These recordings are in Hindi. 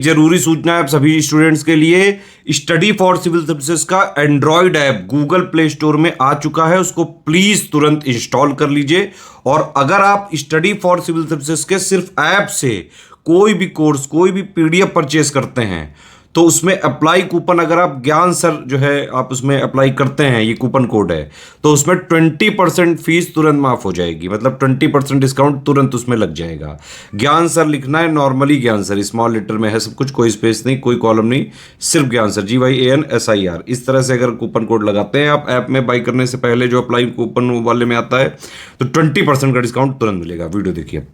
जरूरी सूचना है आप सभी स्टूडेंट्स के लिए। स्टडी फॉर सिविल सर्विसेज का Android app Google play store में आ चुका है, उसको प्लीज तुरंत इंस्टॉल कर लीजिए। और अगर आप स्टडी फॉर सिविल सर्विसेज के सिर्फ ऐप से कोई भी कोर्स, कोई भी पीडीएफ परचेस करते हैं तो उसमें अप्लाई कूपन, अगर आप ज्ञान सर जो है आप उसमें अप्लाई करते हैं, ये कूपन कोड है, तो उसमें 20% फीस तुरंत माफ हो जाएगी। मतलब 20% डिस्काउंट तुरंत उसमें लग जाएगा। ज्ञान सर लिखना है, नॉर्मली ज्ञान सर, स्मॉल लेटर में है सब कुछ, कोई स्पेस नहीं, कोई कॉलम नहीं, सिर्फ ज्ञान सर, GYANSIR। इस तरह से अगर कूपन कोड लगाते हैं आप ऐप में बाई करने से पहले, जो अप्लाई कूपन वाले में आता है, तो 20% का डिस्काउंट तुरंत मिलेगा। वीडियो देखिए।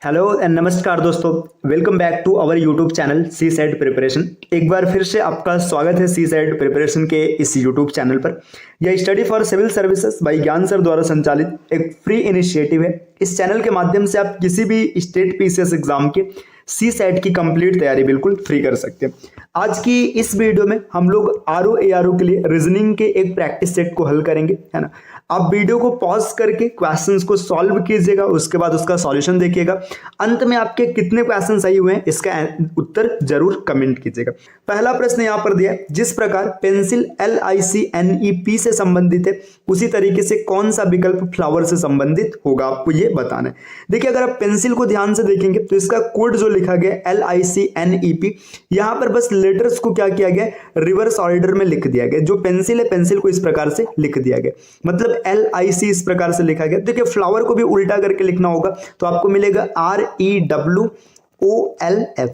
हेलो एंड नमस्कार दोस्तों, welcome back to our YouTube channel C set preparation. एक बार फिर से आपका स्वागत है सी सेट प्रिपरेशन के इस यूट्यूब चैनल पर। यह study for civil services by Gyan sir द्वारा संचालित एक फ्री इनिशिएटिव है। इस चैनल के माध्यम से आप किसी भी स्टेट पीसीएस एग्जाम के सी सेट की कंप्लीट तैयारी बिल्कुल फ्री कर सकते हैं। आज की इस वीडियो में हम लोग RO ARO के लिए रीजनिंग के एक प्रैक्टिस सेट को हल करेंगे, है ना। आप वीडियो को पॉज करके क्वेश्चंस को सॉल्व कीजिएगा, उसके बाद उसका सॉल्यूशन देखिएगा। अंत में आपके कितने क्वेश्चन सही हुए हैं इसका उत्तर जरूर कमेंट कीजिएगा। पहला प्रश्न यहाँ पर दिया है, जिस प्रकार पेंसिल LICNEP से संबंधित है उसी तरीके से कौन सा विकल्प फ्लावर से संबंधित होगा, आपको ये बताना है। देखिए, अगर आप पेंसिल को ध्यान से देखेंगे तो इसका कोड जो लिखा गया LICNEP, यहाँ पर बस लेटर्स को क्या किया गया, रिवर्स ऑर्डर में लिख दिया गया। जो पेंसिल है, पेंसिल को इस प्रकार से लिख दिया गया, मतलब LIC इस प्रकार से लिखा गया। देखिए, फ्लावर को भी उल्टा करके लिखना होगा तो आपको मिलेगा REWOLF।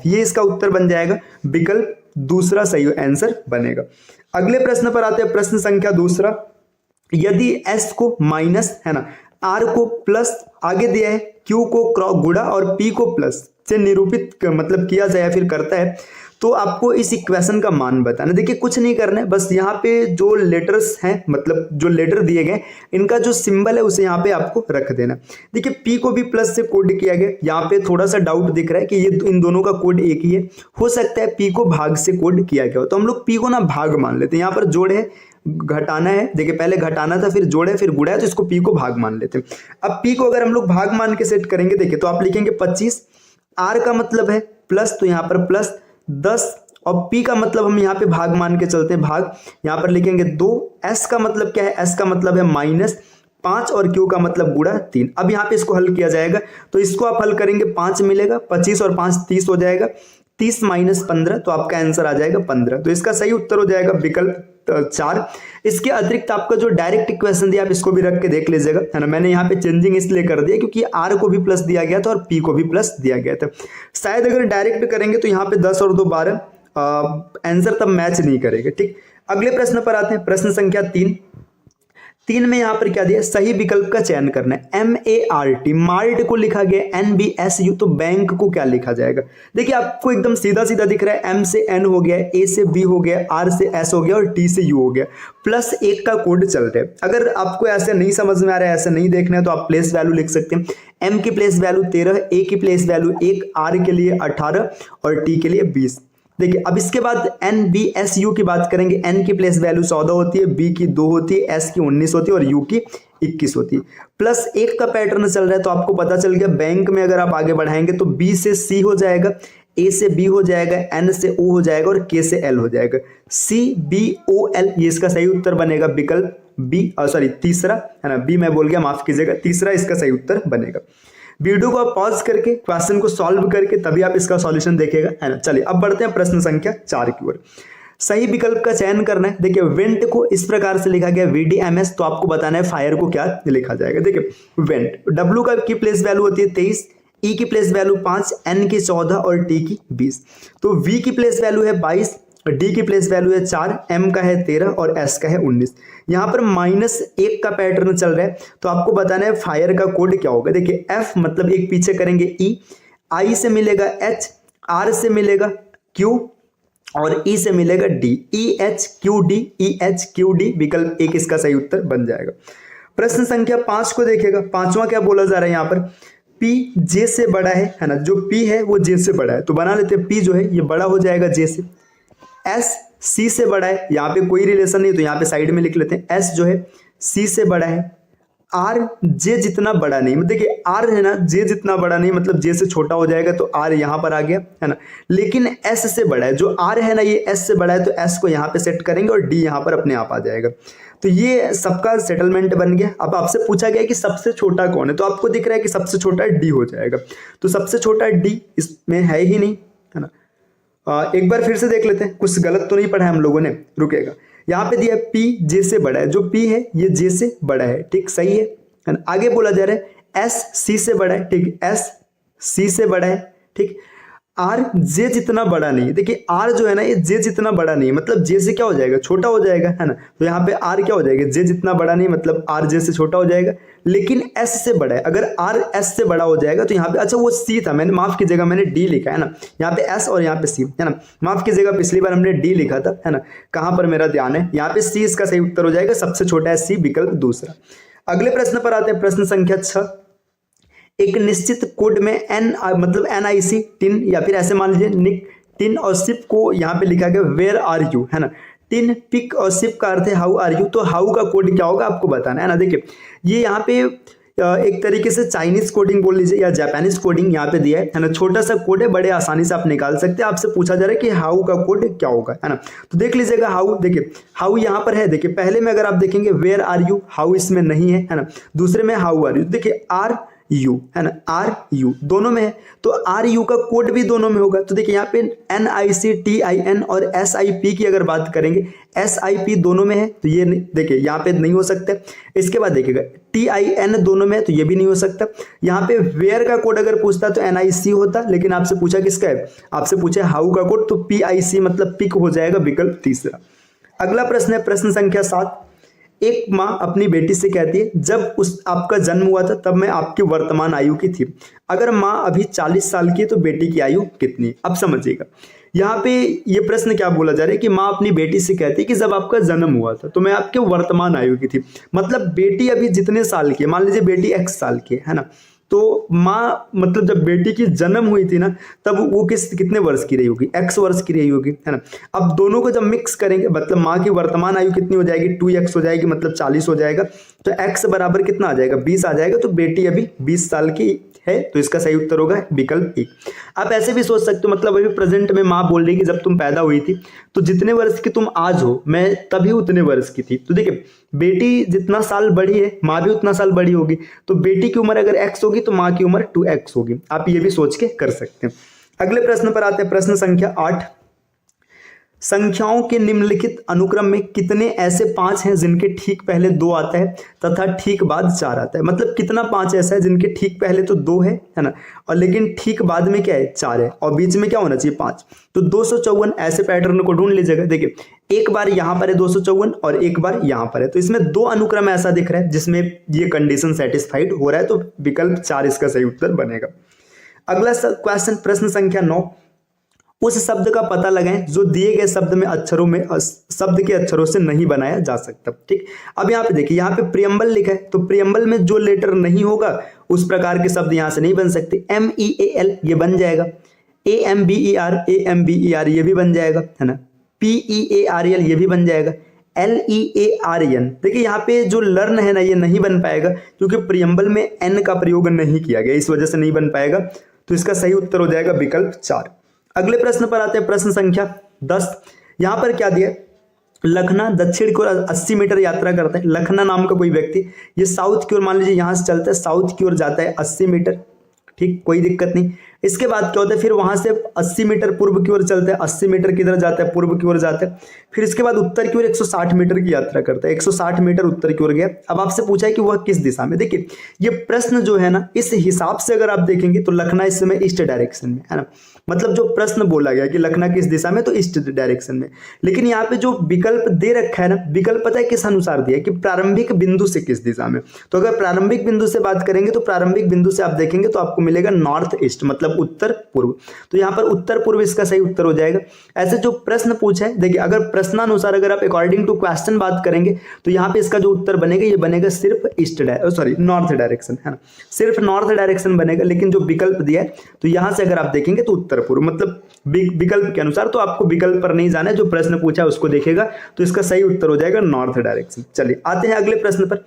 ये इसका उत्तर बन जाएगा, विकल्प दूसरा सही आंसर बनेगा। अगले प्रश्न पर आते हैं, प्रश्न संख्या दूसरा। यदि S को माइनस, है ना, R को प्लस, आगे दिया है Q को क्रॉस गुणा और P को प्लस से निरूपित मतलब किया जाए फिर करता है, तो आपको इस इक्वेशन का मान बताना। देखिए, कुछ नहीं करना है, बस यहाँ पे जो लेटर्स हैं, मतलब जो लेटर दिए गए, इनका जो सिंबल है उसे यहाँ पे आपको रख देना। देखिए, P को भी प्लस से कोड किया गया। यहाँ पे थोड़ा सा डाउट दिख रहा है कि ये इन दोनों का कोड एक ही है, हो सकता है P को भाग से कोड किया गया हो, तो हम लोग P को ना भाग मान लेते हैं। यहाँ पर जोड़ है, घटाना है। देखिए, पहले घटाना था, फिर जोड़े, फिर गुड़ा है, तो इसको P को भाग मान लेते हैं। अब P को अगर हम लोग भाग मान के सेट करेंगे, देखिए, तो आप लिखेंगे 25, R का मतलब है प्लस, तो यहाँ पर प्लस 10, और P का मतलब हम यहाँ पे भाग मान के चलते हैं, भाग, यहाँ पर लिखेंगे 2। S का मतलब क्या है, S का मतलब है माइनस 5, और Q का मतलब गुणा 3। अब यहाँ पे इसको हल किया जाएगा, तो इसको आप हल करेंगे 5 मिलेगा, 25 और 5 30 हो जाएगा, 30 माइनस 15, तो आपका आंसर आ जाएगा 15। तो इसका सही उत्तर हो जाएगा विकल्प 4। इसके अतिरिक्त आपका जो डायरेक्ट इक्वेशन दिया, आप इसको भी रख के देख लीजिएगा, है ना। मैंने यहाँ पे चेंजिंग इसलिए कर दिया क्योंकि R को भी प्लस दिया गया था और P को भी प्लस दिया गया था। शायद अगर डायरेक्ट करेंगे तो यहाँ पे 10 और 2 12, आंसर तब मैच नहीं करेगा, ठीक। अगले प्रश्न पर आते हैं, प्रश्न संख्या 3 में यहाँ पर क्या दिया, सही विकल्प का चयन करना है। MART, मार्ट को लिखा गया NBSU, तो बैंक को क्या लिखा जाएगा। देखिए, आपको एकदम सीधा सीधा दिख रहा है, M से N हो गया, A से B हो गया, R से S हो गया और T से U हो गया, प्लस 1 का कोड चल रहा है। अगर आपको ऐसे नहीं समझ में आ रहा है, ऐसे नहीं देखना है, तो आप प्लेस वैल्यू लिख सकते हैं। M की प्लेस वैल्यू 13, A की प्लेस वैल्यू 1, R के लिए 18 और T के लिए 20। देखिए, अब इसके बाद NBSU की बात करेंगे। N की प्लेस वैल्यू 14 होती है, B की 2 होती है, S की 19 होती है और U की 21 होती है। प्लस 1 का पैटर्न चल रहा है, तो आपको पता चल गया बैंक में अगर आप आगे बढ़ाएंगे तो B से C हो जाएगा, A से B हो जाएगा, N से O हो जाएगा और K से L हो जाएगा। CBOL, ये इसका सही उत्तर बनेगा, विकल्प B, सॉरी तीसरा, है ना, B मैं बोल गया, माफ कीजिएगा, तीसरा इसका सही उत्तर बनेगा। वीडियो को आप पॉज करके क्वेश्चन को सॉल्व करके तभी आप इसका सॉल्यूशन देखिएगा, है ना। चलिए, अब बढ़ते हैं प्रश्न संख्या 4 की ओर। सही विकल्प का चयन करना है। देखिए, वेंट को इस प्रकार से लिखा गया VDMS, तो आपको बताना है फायर को क्या लिखा जाएगा। देखिए, वेंट, W का की प्लेस वैल्यू होती है 23, E की प्लेस वैल्यू 5, N की 14 और T की 20। तो V की प्लेस वैल्यू है 22, D की प्लेस वैल्यू है 4, M का है 13 और S का है 19। यहाँ पर -1 का पैटर्न चल रहा है, तो आपको बताना है फायर का कोड क्या होगा। देखिए, F मतलब एक पीछे करेंगे E, I से मिलेगा H, R से मिलेगा Q और E से मिलेगा D, EHQD, EHQD, विकल्प 1 इसका सही उत्तर बन जाएगा। प्रश्न संख्या 5 को देखिएगा। पांचवा क्या बोला जा रहा है यहाँ पर, P J से बड़ा है ना, जो P है वो J से बड़ा है, तो बना लेते हैं P जो है ये बड़ा हो जाएगा J से। S C से बड़ा है, यहाँ पे कोई रिलेशन नहीं, तो यहाँ पे साइड में लिख लेते हैं, S जो है C से बड़ा है, आर जे जितना बड़ा नहीं, मतलब देखिए आर है ना जे जितना बड़ा नहीं, मतलब जे से छोटा हो जाएगा तो आर यहाँ पर आ गया है ना, लेकिन एस से बड़ा है, जो आर है ना ये एस से बड़ा है, तो एस को यहाँ पे सेट करेंगे और डी यहाँ पर अपने आप आ जाएगा। तो ये सबका सेटलमेंट बन गया। अब आपसे पूछा गया कि सबसे छोटा कौन है, तो आपको दिख रहा है कि सबसे छोटा डी हो जाएगा, तो सबसे छोटा डी इसमें है ही नहीं, है ना। एक बार फिर से देख लेते हैं, कुछ गलत तो नहीं पढ़ा है हम लोगों ने, रुकेगा। यहाँ पे दिया P जे से बड़ा है, जो P है ये जे से बड़ा है, ठीक सही है ना। आगे बोला जा रहा है S C से बड़ा है, ठीक S C से बड़ा है, ठीक। R जे जितना बड़ा नहीं है, देखिए R जो है ना ये जे जितना बड़ा नहीं है, मतलब जे से क्या हो जाएगा, छोटा हो जाएगा, है ना। तो यहाँ पे R क्या हो जाएगा, जे जितना बड़ा नहीं मतलब R जे से छोटा हो जाएगा, लेकिन S से बड़ा है। अगर R S से बड़ा हो जाएगा तो यहाँ पे, अच्छा वो C था, मैंने माफ कीजिएगा मैंने D लिखा है ना, यहाँ पे S और यहाँ पे C है ना, माफ कीजिएगा पिछली बार हमने D लिखा था, है ना, कहाँ पर मेरा ध्यान है, यहाँ पे C इसका सही उत्तर हो जाएगा, सबसे छोटा है C, विकल्प दूसरा। अगले प्रश्न पर आते हैं, प्रश्न संख्या 6। एक निश्चित कोड में एन मतलब NIC टिन, या फिर ऐसे मान लीजिए निक टिन और सिप को यहाँ पे लिखा गया वेयर आर यू, है ना। टिन पिक और सिप का अर्थ है हाउ आर यू, तो हाउ का कोड क्या होगा आपको बताना है ना। देखिए ये यहाँ पे एक तरीके से चाइनीज कोडिंग बोल लीजिए या जापानीज कोडिंग यहाँ पे दिया है ना, छोटा सा कोड है, बड़े आसानी से आप निकाल सकते हैं। आपसे पूछा जा रहा है कि हाउ का कोड क्या होगा, है ना। तो देख लीजिएगा हाउ, देखिए हाउ यहाँ पर है, देखिए पहले में अगर आप देखेंगे वेयर आर यू, हाउ इसमें नहीं है ना। दूसरे में हाउ आर यू, देखिए आर यू है ना, आर यू दोनों में है, तो आर यू का कोड भी दोनों में होगा। तो देखिए यहाँ पे NIC TIN और SIP की अगर बात करेंगे, SIP दोनों में है, तो ये देखिए यहाँ पे नहीं हो सकता। इसके बाद देखिएगा TIN दोनों में है, तो ये भी नहीं हो सकता। यहाँ पे वेयर का कोड अगर पूछता तो NIC होता, लेकिन आपसे पूछा किसका है, आपसे पूछा हाउ का कोड, तो PIC मतलब पिक हो जाएगा, विकल्प तीसरा। अगला प्रश्न है प्रश्न संख्या 7। एक माँ अपनी बेटी से कहती है जब आपका जन्म हुआ था तब मैं आपकी वर्तमान आयु की थी, अगर माँ अभी 40 साल की है तो बेटी की आयु कितनी। अब समझिएगा यहाँ पे ये प्रश्न क्या बोला जा रहा है कि माँ अपनी बेटी से कहती है कि जब आपका जन्म हुआ था तो मैं आपके वर्तमान आयु की थी, मतलब बेटी अभी जितने साल की है, मान लीजिए बेटी X साल की है ना, तो माँ मतलब जब बेटी की जन्म हुई थी ना तब वो कितने वर्ष की रही होगी, X वर्ष की रही होगी, है ना। अब दोनों को जब मिक्स करेंगे मतलब माँ की वर्तमान आयु कितनी हो जाएगी, 2x हो जाएगी, मतलब 40 हो जाएगा, तो x बराबर कितना आ जाएगा, 20 आ जाएगा। तो बेटी अभी 20 साल की है, तो इसका सही उत्तर होगा विकल्प 1। आप ऐसे भी सोच सकते हो, मतलब अभी प्रेजेंट में माँ बोल रही कि जब तुम पैदा हुई थी तो जितने वर्ष की तुम आज हो मैं तभी उतने वर्ष की थी। तो देखिए बेटी जितना साल बड़ी है माँ भी उतना साल बड़ी होगी, तो बेटी की उम्र अगर x होगी तो माँ की उम्र 2x होगी। आप ये भी सोच के कर सकते हैं। अगले प्रश्न पर आते हैं, प्रश्न संख्या 8। संख्याओं के निम्नलिखित अनुक्रम में कितने ऐसे 5 हैं जिनके ठीक पहले 2 आता है तथा ठीक बाद 4 आता है, मतलब कितना 5 ऐसा है जिनके ठीक पहले तो 2 है ना, और लेकिन ठीक बाद में क्या है 4 है, और बीच में क्या होना चाहिए 5। तो 254 ऐसे पैटर्न को ढूंढ लीजिएगा। देखिए एक बार यहाँ पर है 254 और एक बार यहाँ पर है, तो इसमें 2 अनुक्रम ऐसा दिख रहा है जिसमें ये कंडीशन सेटिस्फाइड हो रहा है, तो विकल्प 4 इसका सही उत्तर बनेगा। अगला क्वेश्चन प्रश्न संख्या 9। उस शब्द का पता लगाएं जो दिए गए शब्द में शब्द के अक्षरों से नहीं बनाया जा सकता। ठीक, अब यहाँ पे देखिए यहाँ पे प्रियम्बल लिखा है, तो प्रियम्बल में जो लेटर नहीं होगा उस प्रकार के शब्द यहाँ से नहीं बन सकते। MEAL ये बन जाएगा, AMBER ये भी बन जाएगा, है ना। PEARL ये भी बन जाएगा, LEARN। देखिए यहाँ पे जो लर्न है ना ये नहीं बन पाएगा क्योंकि प्रियम्बल में N का प्रयोग नहीं किया गया, इस वजह से नहीं बन पाएगा। तो इसका सही उत्तर हो जाएगा विकल्प 4। अगले प्रश्न पर आते हैं, प्रश्न संख्या 10। यहाँ पर क्या दिया, लखना दक्षिण की ओर 80 मीटर यात्रा करता है। लखना नाम का कोई व्यक्ति ये साउथ की ओर, मान लीजिए यहाँ से चलता है साउथ की ओर जाता है 80 मीटर, ठीक कोई दिक्कत नहीं। इसके बाद क्या होता है, फिर वहां से 80 मीटर पूर्व की ओर चलता है, 80 मीटर किधर जाता है, पूर्व की ओर जाता है। फिर इसके बाद उत्तर की ओर 160 मीटर की यात्रा करता है, 160 मीटर उत्तर की ओर गया। अब आपसे पूछा है कि वह किस दिशा में। देखिए ये प्रश्न जो है ना इस हिसाब से अगर आप देखेंगे तो लखना इस समय ईस्ट डायरेक्शन में है ना, मतलब जो प्रश्न बोला गया कि लखना किस दिशा में, तो ईस्ट डायरेक्शन में। लेकिन यहाँ पे जो विकल्प दे रखा है ना, विकल्प पता है किस अनुसार दिया है कि प्रारंभिक बिंदु से किस दिशा में। तो अगर प्रारंभिक बिंदु से बात करेंगे तो प्रारंभिक बिंदु से आप देखेंगे तो आपको मिलेगा नॉर्थ ईस्ट, मतलब उत्तर पूर्व। तो यहाँ पर उत्तर पूर्व इसका सही उत्तर हो जाएगा। ऐसे जो प्रश्न पूछा है, देखिए अगर प्रश्नानुसार अगर आप अकॉर्डिंग टू क्वेश्चन बात करेंगे तो यहाँ पे इसका जो उत्तर बनेगा ये बनेगा सिर्फ नॉर्थ डायरेक्शन, है ना, सिर्फ नॉर्थ डायरेक्शन बनेगा। लेकिन जो विकल्प दिया है तो यहाँ से अगर आप देखेंगे तो उत्तर पूर्व, मतलब विकल्प के अनुसार। तो आपको विकल्प पर नहीं जाना है, जो प्रश्न पूछा है उसको देखेगा, तो इसका सही उत्तर हो जाएगा नॉर्थ डायरेक्शन। चलिए आते हैं अगले प्रश्न पर।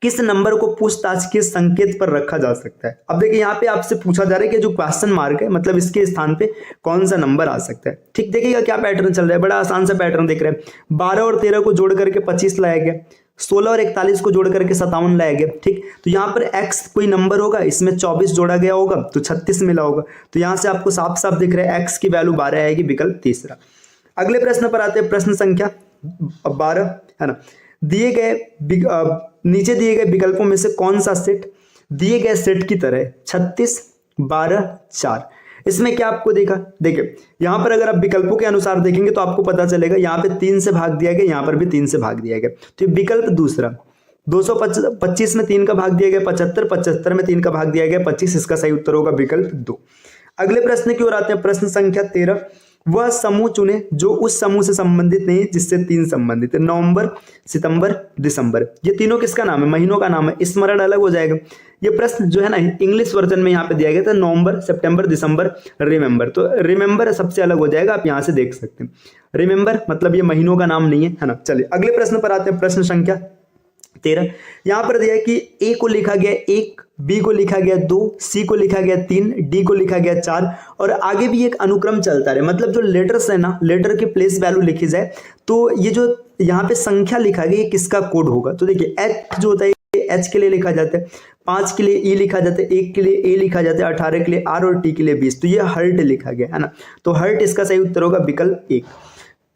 किस नंबर को पूछताछ के संकेत पर रखा जा सकता है। अब देखिए यहाँ पे आपसे पूछा जा रहा है कि जो क्वेश्चन मार्क है मतलब इसके स्थान पे कौन सा नंबर आ सकता है। ठीक, देखिएगा क्या पैटर्न चल रहा है, बड़ा आसान सा पैटर्न दिख रहा है। 12 और 13 को जोड़ करके 25 लाया गया, 16 और 41 को जोड़ करके 57 लाया गया। ठीक, तो यहाँ पर x कोई नंबर होगा, इसमें 24 जोड़ा गया होगा तो 36 मिला होगा। तो यहाँ से आपको साफ साफ दिख रहा है x की वैल्यू 12 आएगी, विकल्प तीसरा। अगले प्रश्न पर आते हैं, प्रश्न संख्या 12 है ना। दिए गए नीचे दिए गए विकल्पों में से कौन सा सेट दिए गए सेट की तरह 36 12 4। इसमें क्या आपको देखा, देखिए यहाँ पर अगर आप विकल्पों के अनुसार देखेंगे तो आपको पता चलेगा यहाँ पे 3 से भाग दिया गया, यहाँ पर भी 3 से भाग दिया गया। तो ये विकल्प दूसरा। 225 में 3 का भाग दिया गया 75, 75 में 3 का भाग दिया गया 25, इसका सही उत्तर होगा विकल्प 2। अगले प्रश्न की ओर आते हैं, प्रश्न संख्या 13। वह समूह चुने जो उस समूह से संबंधित नहीं जिससे 3 संबंधित है। नवंबर, सितंबर, दिसंबर, ये तीनों किसका नाम है, महीनों का नाम है। स्मरण अलग हो जाएगा। ये प्रश्न जो है ना इंग्लिश वर्जन में यहाँ पे दिया गया था, नवंबर, सितंबर, दिसंबर, रिमेंबर। तो रिमेंबर सबसे अलग हो जाएगा, आप यहाँ से देख सकते हैं। रिमेंबर मतलब ये महीनों का नाम नहीं है ना। चलिए अगले प्रश्न पर आते हैं, प्रश्न संख्या 13। यहाँ पर दिया है कि ए को लिखा गया 1, बी को लिखा गया 2, सी को लिखा गया 3, डी को लिखा गया 4 और आगे भी एक अनुक्रम चलता रहे। मतलब जो लेटर्स है ना, लेटर की प्लेस वैल्यू लिखी जाए तो ये जो यहाँ पे संख्या लिखा गया ये किसका कोड होगा। तो देखिए एच जो होता है एच के लिए लिखा जाता है, 5 के लिए ई लिखा जाता है, 1 के लिए ए लिखा जाता है, 18 के लिए आर और टी के लिए 20। तो ये हर्ट लिखा गया है ना। तो हर्ट इसका सही उत्तर होगा विकल्प 1।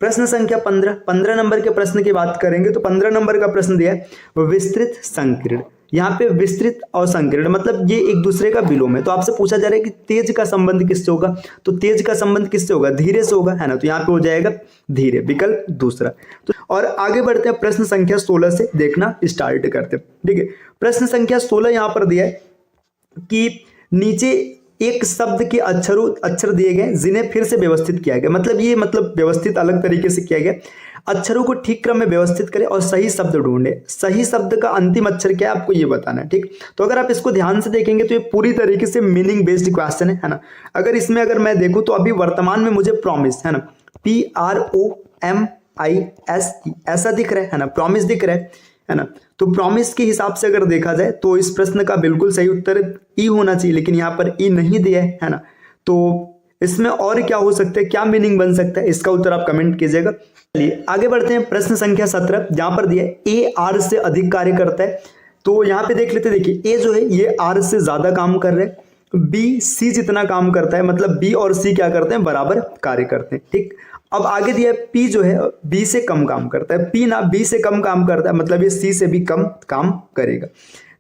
प्रश्न संख्या 15 नंबर के प्रश्न की बात करेंगे तो 15 नंबर का प्रश्न दिया है विस्तृत संकीर्ण। यहाँ पे विस्तृत और संकीर्ण मतलब ये एक दूसरे का विलोम है। तो आपसे पूछा जा रहा है कि तेज का संबंध किससे होगा, तो तेज का संबंध किससे होगा, धीरे से होगा है ना। तो यहाँ पे हो जाएगा धीरे, विकल्प दूसरा। तो और आगे बढ़ते हैं, प्रश्न संख्या 16 से देखना स्टार्ट करते हैं। ठीक है, प्रश्न संख्या 16 यहाँ पर दिया है कि नीचे एक शब्द के अक्षर दिए गए जिन्हें फिर से व्यवस्थित किया गया। मतलब ये व्यवस्थित अलग तरीके से किया गया। अक्षरों को ठीक क्रम में व्यवस्थित करें और सही शब्द ढूंढे। सही शब्द का अंतिम अक्षर क्या है आपको ये बताना है। ठीक, तो अगर आप इसको ध्यान से देखेंगे तो ये पूरी तरीके से मीनिंग बेस्ड क्वेश्चन है ना। अगर इसमें अगर मैं देखूं तो अभी वर्तमान में मुझे प्रॉमिस है ना, PROMISE ऐसा दिख रहा है ना, प्रॉमिस दिख रहा है ना। तो प्रॉमिस के हिसाब से अगर देखा जाए तो इस प्रश्न का बिल्कुल सही उत्तर ई होना चाहिए, लेकिन यहाँ पर ई नहीं दिया है ना। तो इसमें और क्या हो सकता है, क्या मीनिंग बन सकता है, इसका उत्तर आप कमेंट कीजिएगा। चलिए आगे बढ़ते हैं, प्रश्न संख्या 17 जहां पर दिया है ए आर से अधिक कार्य करता है। तो यहाँ पे देख लेते, देखिए ए जो है ये आर से ज्यादा काम कर रहे हैं, बी सी जितना काम करता है, मतलब बी और सी क्या करते हैं, बराबर कार्य करते हैं। ठीक, अब आगे दिया है पी जो है बी से कम काम करता है, पी ना बी से कम काम करता है, मतलब ये सी से भी कम काम करेगा।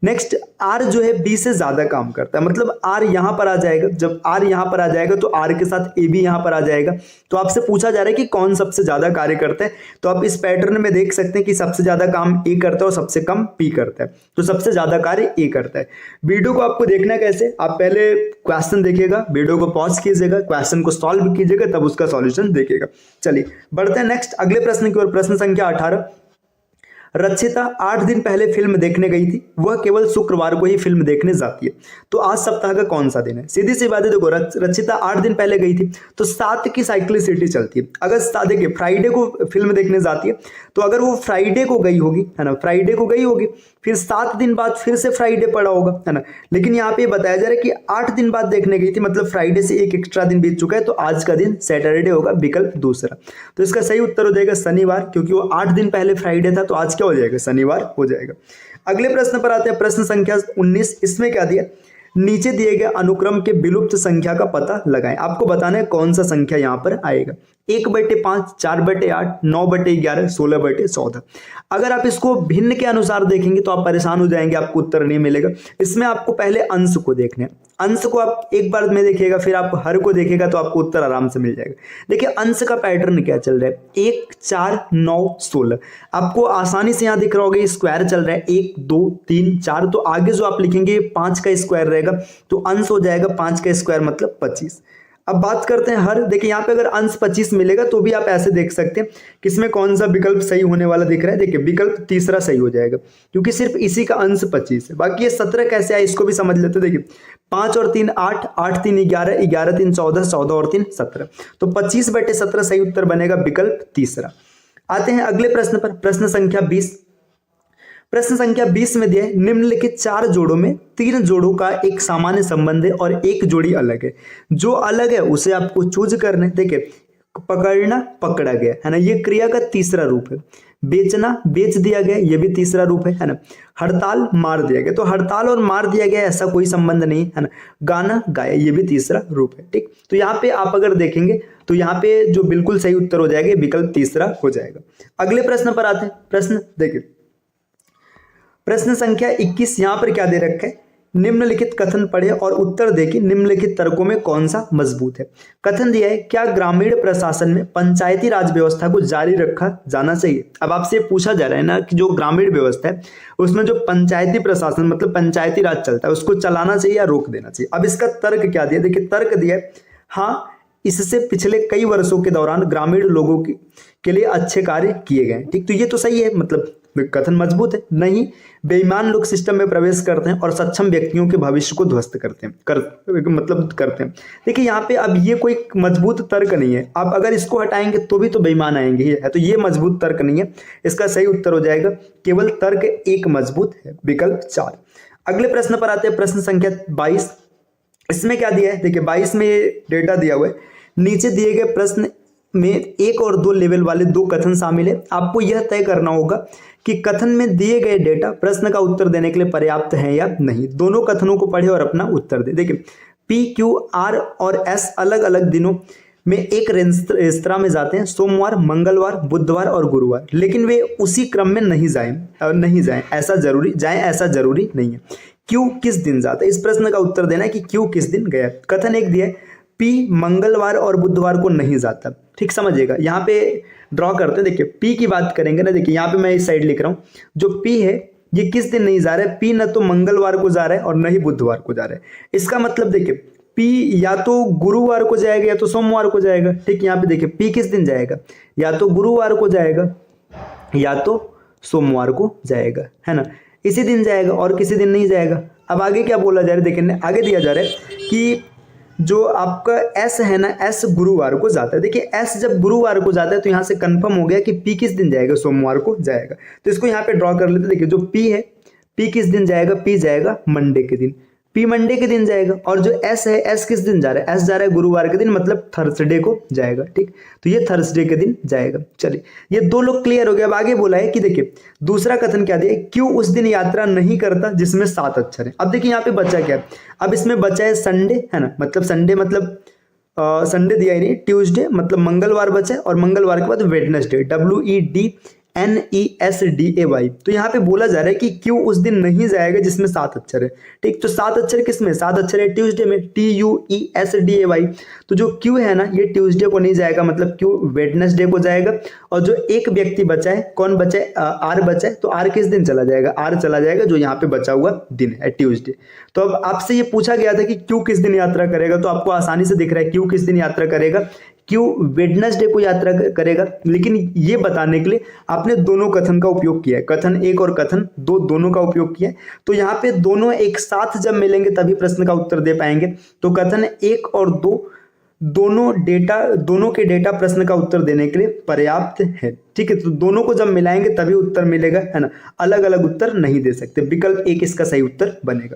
नेक्स्ट आर जो है बी से ज्यादा काम करता है, मतलब आर यहां पर आ जाएगा। जब आर यहां पर आ जाएगा तो आर के साथ ए भी यहां पर आ जाएगा। तो आपसे पूछा जा रहा है कि कौन सबसे ज्यादा कार्य करता है। तो आप इस पैटर्न में देख सकते हैं कि सबसे ज्यादा काम ए करता है और सबसे कम पी करता है। तो सबसे ज्यादा कार्य ए करता है। वीडियो को आपको देखना है कैसे, आप पहले क्वेश्चन देखिएगा, वीडियो को पॉज कीजिएगा, क्वेश्चन को सॉल्व कीजिएगा, तब उसका सॉल्यूशन देखिएगा। चलिए बढ़ते हैं नेक्स्ट अगले प्रश्न की ओर। प्रश्न संख्या 18। रक्षिता 8 दिन पहले फिल्म देखने गई थी, वह केवल शुक्रवार को ही फिल्म देखने जाती है। तो आज सप्ताह का कौन सा दिन है। सीधी सी बात है, देखो रक्षिता 8 दिन पहले गई थी तो 7 की साइक्लिसिटी चलती है। अगर देखिए फ्राइडे को फिल्म देखने जाती है तो अगर वो फ्राइडे को गई होगी है ना, फ्राइडे को गई होगी, फिर 7 दिन बाद फिर से फ्राइडे पड़ा होगा है ना। लेकिन यहाँ पे बताया जा रहा है कि 8 दिन बाद देखने गई थी, मतलब फ्राइडे से एक एक्स्ट्रा दिन बीत चुका है। तो आज का दिन सैटरडे होगा, विकल्प दूसरा। तो इसका सही उत्तर हो जाएगा शनिवार, क्योंकि वो 8 दिन पहले फ्राइडे था तो आज हो जाएगा, शनिवार हो जाएगा। अगले प्रश्न पर आते हैं, प्रश्न संख्या 19। इसमें क्या दिया, नीचे दिए गए अनुक्रम के विलुप्त संख्या का पता लगाएं। आपको बताना है कौन सा संख्या यहां पर आएगा। 1/5, 4/8, 9/11, 16/14। अगर आप इसको भिन्न के अनुसार देखेंगे तो आप परेशान हो जाएंगे, आपको उत्तर नहीं मिलेगा। इसमें आपको पहले अंश को देखना है। अंश को आप एक बार में देखिएगा, फिर आप हर को देखेगा तो आपको उत्तर आराम से मिल जाएगा। देखिए अंश का पैटर्न क्या चल रहा है, 1, 4, 9, 16। आपको आसानी से यहाँ दिख रहा होगा स्क्वायर चल रहा है, 1, 2, 3, 4। तो आगे जो आप लिखेंगे 5 का स्क्वायर रहेगा, तो अंश हो जाएगा 5 का स्क्वायर मतलब 25। अब बात करते हैं हर। देखिए यहाँ पे अगर अंश 25 मिलेगा तो भी आप ऐसे देख सकते हैं कि इसमें कौन सा विकल्प सही होने वाला दिख रहा है। देखिए विकल्प तीसरा सही हो जाएगा, क्योंकि सिर्फ इसी का अंश 25 है। बाकी ये 17 कैसे आए इसको भी समझ लेते हैं। देखिए 5 और 3 8, 8 3 11, 11 3 14, 14 और 3 17। तो 25/17 सही उत्तर बनेगा, विकल्प तीसरा। आते हैं अगले प्रश्न पर, प्रश्न संख्या 20। प्रश्न संख्या 20 में दिया है निम्नलिखित 4 जोड़ों में 3 जोड़ों का एक सामान्य संबंध है और एक जोड़ी अलग है। जो अलग है उसे आपको चूज करना है। देखिए, पकड़ना, पकड़ा गया, है ना, ये क्रिया का तीसरा रूप है। बेचना, बेच दिया गया, ये भी तीसरा रूप है ना। हड़ताल, मार दिया गया, तो हड़ताल और मार दिया गया ऐसा कोई संबंध नहीं है ना। गाना गाया, ये भी तीसरा रूप है। ठीक, तो यहाँ पे आप अगर देखेंगे तो यहाँ पे जो बिल्कुल सही उत्तर हो जाएगा विकल्प तीसरा हो जाएगा। अगले प्रश्न पर आते हैं। प्रश्न देखिए, प्रश्न संख्या 21 यहाँ पर क्या दे रखा है, निम्नलिखित कथन पढ़े और उत्तर दें कि निम्नलिखित तर्कों में कौन सा मजबूत है। कथन दिया है, क्या ग्रामीण प्रशासन में पंचायती राज व्यवस्था को जारी रखा जाना चाहिए। अब आपसे पूछा जा रहा है ना कि जो ग्रामीण व्यवस्था है उसमें जो पंचायती प्रशासन मतलब पंचायती राज चलता है उसको चलाना चाहिए या रोक देना चाहिए। अब इसका तर्क क्या दिया, देखिए तर्क दिया है, हाँ इससे पिछले कई वर्षों के दौरान ग्रामीण लोगों के लिए अच्छे कार्य किए गए। ठीक, तो ये तो सही है, मतलब कथन मजबूत है। नहीं, बेईमान लोग सिस्टम में प्रवेश करते हैं और सक्षम व्यक्तियों के भविष्य को ध्वस्त करते हैं। देखिए यहाँ पे अब ये कोई मजबूत तर्क नहीं है। आप अगर इसको हटाएंगे तो भी तो बेईमान आएंगे ही है, तो ये मजबूत तर्क नहीं है। इसका सही उत्तर हो जाएगा केवल तर्क एक मजबूत है, विकल्प 4। अगले प्रश्न पर आते हैं। प्रश्न संख्या 22, इसमें क्या दिया है, देखिए 22 में ये डेटा दिया हुआ है। नीचे दिए गए प्रश्न में 1 और 2 लेवल वाले 2 कथन शामिल है। आपको यह तय करना होगा कि कथन में दिए गए डेटा प्रश्न का उत्तर देने के लिए पर्याप्त है या नहीं। दोनों कथनों को पढ़े और अपना उत्तर दे। देखिए, P, Q, R और S अलग अलग दिनों में एक रेस्तरां में जाते हैं, सोमवार, मंगलवार, बुधवार और गुरुवार, लेकिन वे उसी क्रम में नहीं जाएं ऐसा जरूरी नहीं है। Q किस दिन जाता है, इस प्रश्न का उत्तर देना है कि Q किस दिन गया। कथन एक दिया है, P मंगलवार और बुधवार को नहीं जाता। ठीक, समझिएगा, यहाँ पे ड्रॉ करते हैं। देखिए P की बात करेंगे ना, देखिए यहाँ पे मैं इस साइड लिख रहा हूँ, जो P है ये किस दिन नहीं जा रहा है। P न तो मंगलवार को जा रहा है और न ही बुधवार को जा रहा है। इसका मतलब देखिए P या तो गुरुवार को जाएगा या तो सोमवार को जाएगा। ठीक, यहाँ पे देखिए P किस दिन जाएगा, या तो गुरुवार को जाएगा या तो सोमवार को जाएगा, है ना, इसी दिन जाएगा और किसी दिन नहीं जाएगा। अब आगे क्या बोला जा रहा है, देखिए आगे दिया जा रहा है कि जो आपका S है ना, S गुरुवार को जाता है। देखिए S जब गुरुवार को जाता है तो यहाँ से कंफर्म हो गया कि P किस दिन जाएगा, सोमवार को जाएगा। तो इसको यहाँ पे ड्रॉ कर लेते हैं। देखिए जो P है, P किस दिन जाएगा, P जाएगा मंडे के दिन, P मंडे के दिन जाएगा। और जो S है, S किस दिन जा रहा है, S जा रहा है गुरुवार के दिन, मतलब थर्सडे को जाएगा। ठीक, तो ये थर्सडे के दिन जाएगा। चलिए, ये 2 लोग क्लियर हो गए। अब आगे बोला है कि देखिए दूसरा कथन क्या दिया, क्यों उस दिन यात्रा नहीं करता जिसमें 7 अक्षर है। अब देखिए यहाँ पे बचा क्या है, अब इसमें बचा है संडे, है ना, मतलब संडे मतलब संडे दिया ही नहीं, ट्यूसडे मतलब मंगलवार बचा है, और मंगलवार के बाद वेडनेसडे, WEDNESDAY। तो यहाँ पे बोला जा रहा है कि क्यों उस दिन नहीं जाएगा जिसमें 7 अक्षर है। ठीक, तो 7 अक्षर किसमें, 7 अक्षर है ट्यूसडे में, TUESDAY। तो जो क्यों है ना, ये ट्यूसडे को नहीं जाएगा, मतलब क्यों वेडनेसडे को जाएगा। और जो एक व्यक्ति बचा है, कौन बचा है, R बचा है, तो R किस दिन चला जाएगा, R चला जाएगा जो यहाँ पे बचा हुआ दिन है, ट्यूसडे। तो अब आपसे ये पूछा गया था कि क्यों किस दिन यात्रा करेगा, तो आपको आसानी से दिख रहा है क्यों किस दिन यात्रा करेगा, क्यों वेडनेसडे को यात्रा करेगा। लेकिन ये बताने के लिए आपने दोनों कथन का उपयोग किया है, कथन 1 और कथन 2 दोनों का उपयोग किया है। तो यहाँ पे दोनों एक साथ जब मिलेंगे तभी प्रश्न का उत्तर दे पाएंगे। तो कथन 1 और 2 दोनों के डेटा प्रश्न का उत्तर देने के लिए पर्याप्त है। ठीक है, तो दोनों को जब मिलाएंगे तभी उत्तर मिलेगा, है ना, अलग अलग उत्तर नहीं दे सकते। विकल्प 1 इसका सही उत्तर बनेगा।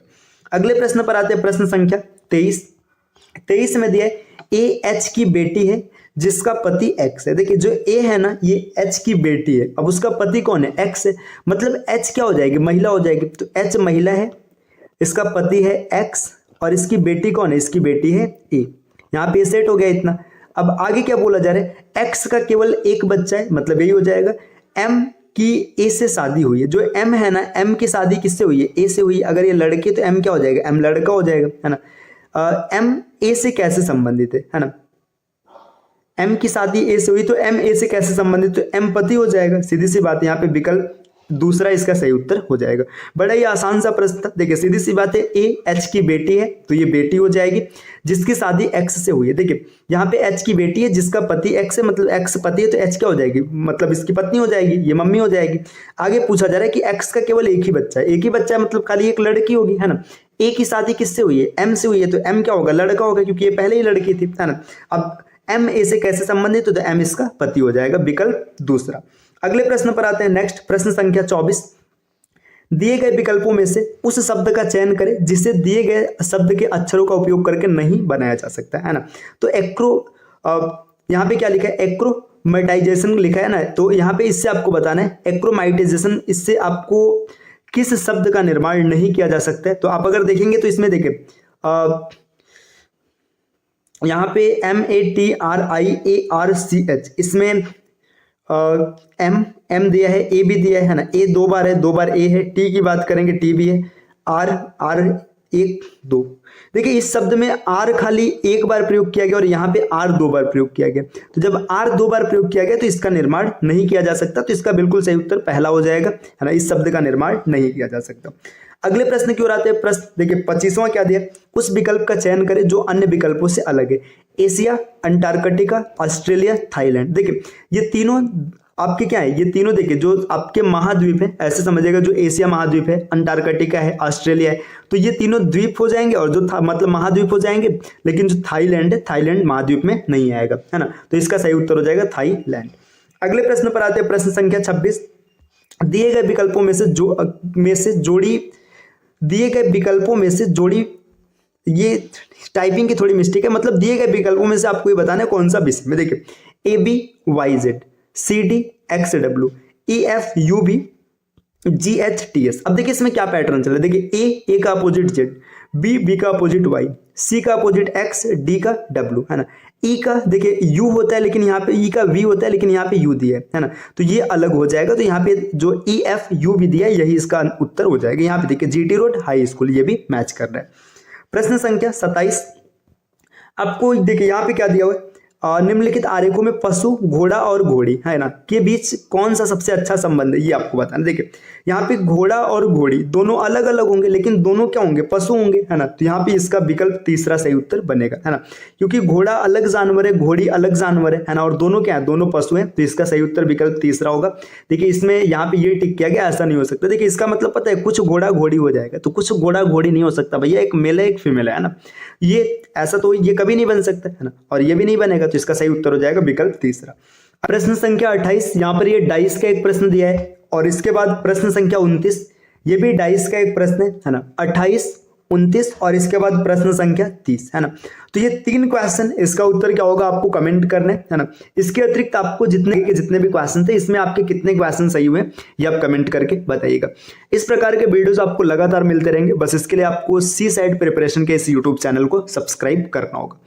अगले प्रश्न पर आते हैं। प्रश्न संख्या 23 में दिया है, A H की बेटी है जिसका पति X है। देखिए जो A है ना, ये H की बेटी है, अब उसका पति कौन है, X है, मतलब H क्या हो जाएगी, महिला हो जाएगी। तो H महिला है, इसका पति है X और इसकी बेटी कौन है, इसकी बेटी है A। यहाँ पे सेट हो गया इतना। अब आगे क्या बोला जा रहा है, X का केवल एक बच्चा है, मतलब यही हो जाएगा। M की A से शादी हुई है, जो M है ना, M की शादी किससे हुई है, A से हुई है। अगर ये लड़की तो M क्या हो जाएगा, M लड़का हो जाएगा, है ना। M A से कैसे संबंधित है ना, M की शादी A से हुई तो M A से कैसे संबंधित, तो M पति हो जाएगा, सीधी सी बात है। यहाँ पे विकल्प दूसरा इसका सही उत्तर हो जाएगा। बड़ा ही आसान सा प्रश्न था। देखिए सीधी सी बात है, A H की बेटी है तो ये बेटी हो जाएगी, जिसकी शादी X से हुई है। देखिए यहाँ पे H की बेटी है जिसका पति X है, मतलब X पति है तो H क्या हो जाएगी, मतलब इसकी पत्नी हो जाएगी, ये मम्मी हो जाएगी। आगे पूछा जा रहा है कि X का केवल एक ही बच्चा है, एक ही बच्चा है मतलब खाली एक लड़की होगी, है ना। A की शादी किससे हुई है, M से हुई है, तो M क्या होगा, लड़का होगा, क्योंकि ये पहले ही लड़की थी, है ना। अब M A से कैसे संबंधित, तो M इसका पति हो जाएगा, विकल्प दूसरा। अगले प्रश्न पर आते हैं। नेक्स्ट प्रश्न संख्या 24। दिए गए विकल्पों में से उस शब्द का चयन करें जिसे दिए गए शब्द के अक्षरों का उपयोग करके नहीं बनाया जा सकता है ना। तो एक्रो यहाँ पे क्या लिखा है, एक्रोमेटाइजेशन लिखा है ना, तो यहाँ पे इससे आपको बताना है एक्रोमाइटाइजेशन, इससे आपको किस शब्द का निर्माण नहीं किया जा सकता है। तो आप अगर देखेंगे तो इसमें देखिए यहाँ पे MATRIARCH, इसमें एम दिया है, ए भी दिया है ना, ए 2 बार है, 2 बार ए है, टी की बात करेंगे टी भी है, आर 1 2। देखिए इस शब्द में आर खाली एक बार प्रयोग किया गया और यहाँ पे आर 2 बार प्रयोग किया गया। तो जब आर 2 बार प्रयोग किया गया तो इसका निर्माण नहीं किया जा सकता, तो इसका बिल्कुल सही उत्तर पहला हो जाएगा, है ना, इस शब्द का निर्माण नहीं किया जा सकता। अगले प्रश्न की ओर आते हैं। प्रश्न देखिए 25वां क्या दिया, उस विकल्प का चयन करें जो अन्य विकल्पों से अलग है। Asia, Antarctica, Australia, Thailand. देखिए ये तीनों आपके क्या है, ये तीनों देखिए जो आपके महाद्वीप है, ऐसे समझिएगा, जो एशिया महाद्वीप है, अंटार्कटिका है, ऑस्ट्रेलिया है, तो ये तीनों द्वीप हो जाएंगे और जो मतलब महाद्वीप हो जाएंगे, लेकिन जो थाईलैंड है, थाईलैंड महाद्वीप में नहीं आएगा, है ना, तो इसका सही उत्तर हो जाएगा थाईलैंड। अगले प्रश्न पर आते हैं, प्रश्न संख्या 26। दिए गए विकल्पों में से जोड़ी, ये टाइपिंग की थोड़ी मिस्टेक है, मतलब दिए गए विकल्पों में से आपको ये बताना है कौन सा विषय में। देखिए ABYZ, CD XW, EF UB, GHTS। अब देखिए इसमें क्या पैटर्न चल रहा है। देखिए A का अपोजिट Z, B का अपोजिट Y, C का अपोजिट X, D का W, है ना। E का देखिए U होता है लेकिन यहाँ पे E का V होता है, लेकिन यहाँ पे U दिया है ना, तो ये अलग हो जाएगा। तो यहाँ पे जो EF UB दिया है यही इसका उत्तर हो जाएगा। यहाँ पे देखिए GT रोड हाई स्कूल, ये भी मैच कर रहा है। प्रश्न संख्या 27 आपको देखिए यहाँ पे क्या दिया हुआ है, निम्नलिखित आरेखों में पशु, घोड़ा और घोड़ी, है ना, के बीच कौन सा सबसे अच्छा संबंध है, ये आपको बताना। देखिए यहाँ पे घोड़ा और घोड़ी दोनों अलग अलग होंगे, लेकिन दोनों क्या होंगे, पशु होंगे, है ना, तो यहाँ पे इसका विकल्प तीसरा सही उत्तर बनेगा, है ना, क्योंकि घोड़ा अलग जानवर है, घोड़ी अलग जानवर है ना, और दोनों क्या है, दोनों पशु हैं, तो इसका सही उत्तर विकल्प तीसरा होगा। देखिए इसमें यहाँ पे ये टिक किया गया, ऐसा नहीं हो सकता। देखिए इसका मतलब पता है, कुछ घोड़ा घोड़ी हो जाएगा, तो कुछ घोड़ा घोड़ी नहीं हो सकता भैया, एक मेल है एक फीमेल है ना, ये ऐसा तो ये कभी नहीं बन सकता, है ना, और ये भी नहीं बनेगा, तो इसका सही उत्तर हो जाएगा विकल्प तीसरा। प्रश्न संख्या 28 यहाँ पर ये डाइस का एक प्रश्न दिया है, और इसके बाद प्रश्न संख्या 29, ये भी डाइस का एक प्रश्न है ना, 28, 29 और इसके बाद प्रश्न संख्या 30, है ना। तो ये 3 क्वेश्चन, इसका उत्तर क्या होगा आपको कमेंट करना है ना। इसके अतिरिक्त आपको जितने भी क्वेश्चन थे, इसमें आपके कितने क्वेश्चन सही हुए ये आप कमेंट करके बताइएगा। इस प्रकार के वीडियोस आपको लगातार मिलते रहेंगे, बस इसके लिए आपको सी साइड प्रिपरेशन के इस यूट्यूब चैनल को सब्सक्राइब करना होगा।